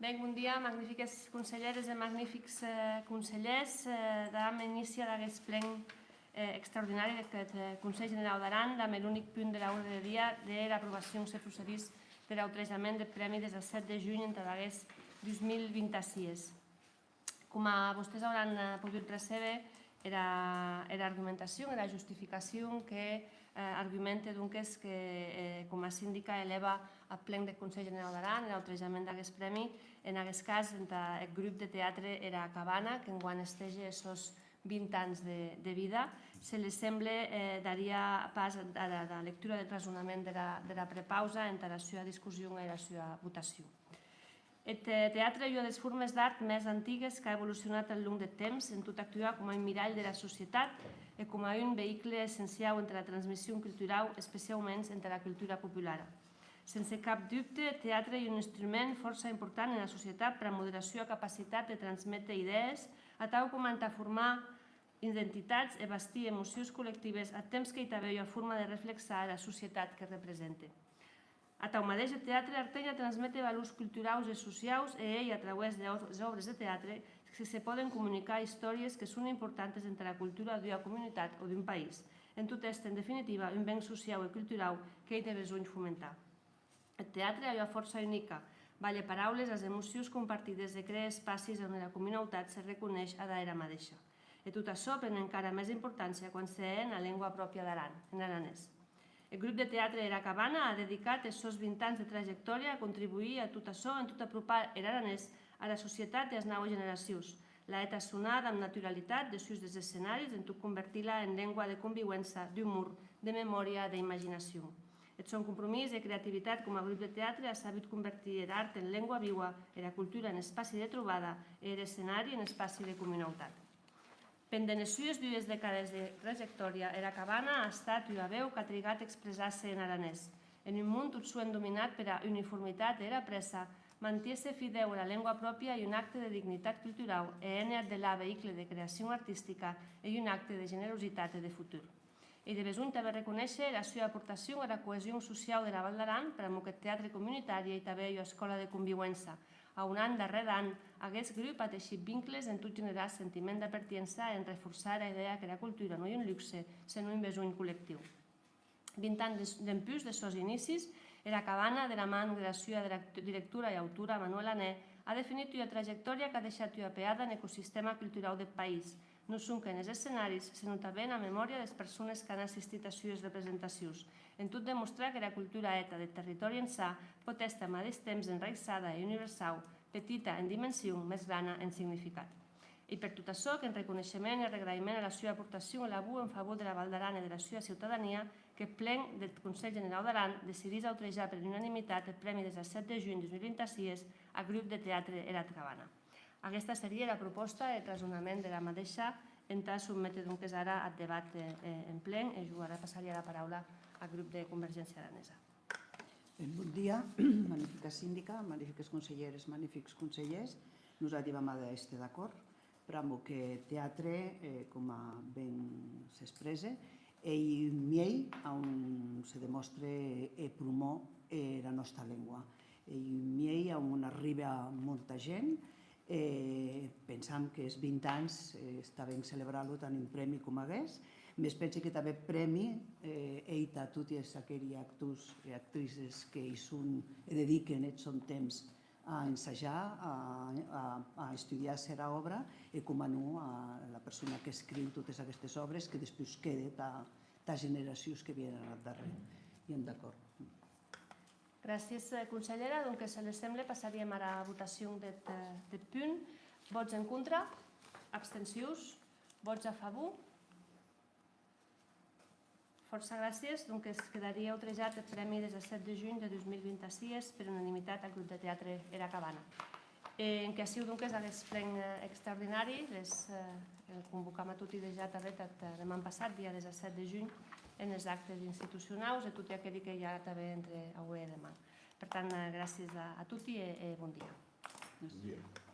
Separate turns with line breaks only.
Ben, bon dia, magnífiques conselleres e magnífics consellers. Dam inici a l'aguest plen extraordinari d'aquest Conselh Generau d'Aran, amb l'únic punt de l'ordre del dia de l'aprovació se procedís de l'autorejament del Premi des del 7 de juny entre l'aguest 2026. Com vostès hauran pogut percebre, era argumentació, era justificació que argumenta que, com a síndica, eleva al plen del Conselh Generau d'Aran l'autorejament d'aquest premi. En aquest cas, el grup de teatre era Cabana, que enguany estege els 20 anys de vida. Se li sembla daria pas a la lectura del raonament de la prepausa entre la seva discussió i la seva votació. El teatre és una de les formes d'art més antigues que ha evolucionat al llarg del temps, en tot actuar com a mirall de la societat i com a un vehicle essencial entre la transmissió cultural, especialment entre la cultura popular. Sense cap dubte, el teatre és un instrument força important en la societat per a moderació i capacitat de transmetre idees, a tal com a formar identitats i bastir emocions col·lectives a temps que hi també hi ha forma de reflexar la societat que representa. A tal mateix, el teatre artenya transmete valors culturals i socials i ell, a través de les obres de teatre, se poden comunicar històries que són importants entre la cultura d'una comunitat o d'un país. En tot és, en definitiva, un bé social i cultural que ell té besoin fomentar. El teatre és una força única, vale paraules, les emocions compartides i crea espacis on la comunitat se reconeix a d'era mateixa. I tot això pren encara més importància quan s'és en la llengua pròpia d'Aran, en aranès. El grup de teatre Era Cabana ha dedicat els seus 20 anys de trajectòria a contribuir a tot això, en tot apropar l'aranès a la societat i a les noves generacions. L'ha sonat amb naturalitat de sus dels escenaris, en tot convertir-la en llengua de convivència, d'humor, de memòria, d'imaginació. El seu compromís i creativitat com a grup de teatre ha sabut convertir l'art en llengua viva, la cultura en espaci de trobada i l'escenari en espaci de comunitat. Pendent les sues dues dècades de trajectòria, Era Cabana ha estat una veu que ha trigat a expressar-se en aranès. En un món tot suent dominat per la uniformitat i la pressa, manté-se fideu a la llengua pròpia i un acte de dignitat cultural, de la vehicle de creació artística i un acte de generositat i de futur. I de besunt també reconèixer la seva aportació a la cohesió social de la Val d'Aran per a aquest teatre comunitari i també una escola de convivència. A un any darrere d'any, aquest grup ha teixit vincles en tot generar sentiment de pertinença en reforçar la idea que la cultura no és un luxe, sinó un besoin col·lectiu. 20 anys d'empús dels seus inicis, Era Cabana, de la mà de la seva directora i autora Manuela Ané, ha definit una trajectòria que ha deixat una peada en l'ecosistema cultural del país. No són que en els escenaris, sinó també en la memòria de les persones que han assistit a les seves representacions, en tot demostrar que la cultura eta del territori ençà pot estar al mateix temps enraïssada i universal, petita en dimensió, més grana en significat. I per tot això, que en reconeixement i regraïment a la seva aportació a l'abú en favor de la Val d'Aran i de la seva ciutadania, que el plen del Conselh Generau d'Aran decidís autorejar per unanimitat el Premi des del 7 de juny de 2026 al grup de teatre Era Cabana. Aquesta seria la proposta de raonament de la mateixa en tal sotmetre ara al debat en plen i jo ara passaria la paraula al grup de Convergència Aranesa.
Bon dia, magnífica síndica, magnífiques conselleres, magnífics consellers. Nosaltres vam estar d'acord per amb que teatre, com ben s'expressa, i miei on se demostra i promou la nostra llengua. I miei on arriba molta gent, pensam que els 20 anys està ben celebrar-lo tant un premi com hagués. Més penso que també premi a tots aquells actors i actrices que dediquen el seu temps a ensajar, a estudiar la obra i com a no a la persona que escriu totes aquestes obres que després queda a generacions que venen al darrere. I hem d'acord.
Gràcies, consellera. Donc, si els sembla, passaríem ara a la votació del punt. Vots en contra? Abstencions? Vots a favor? Força gràcies. Donc, es quedaria autorejat el premi des del 7 de juny de 2026 per unanimitat al grup de teatre Era Cabana. En què ha sigut aquest plen extraordinari, convocam a tots ja també demà passat, dia des del 7 de juny, en els actes institucionals i tot aquell que hi ha també entre avui i demà. Per tant, gràcies a tots i bon dia.
Bon dia.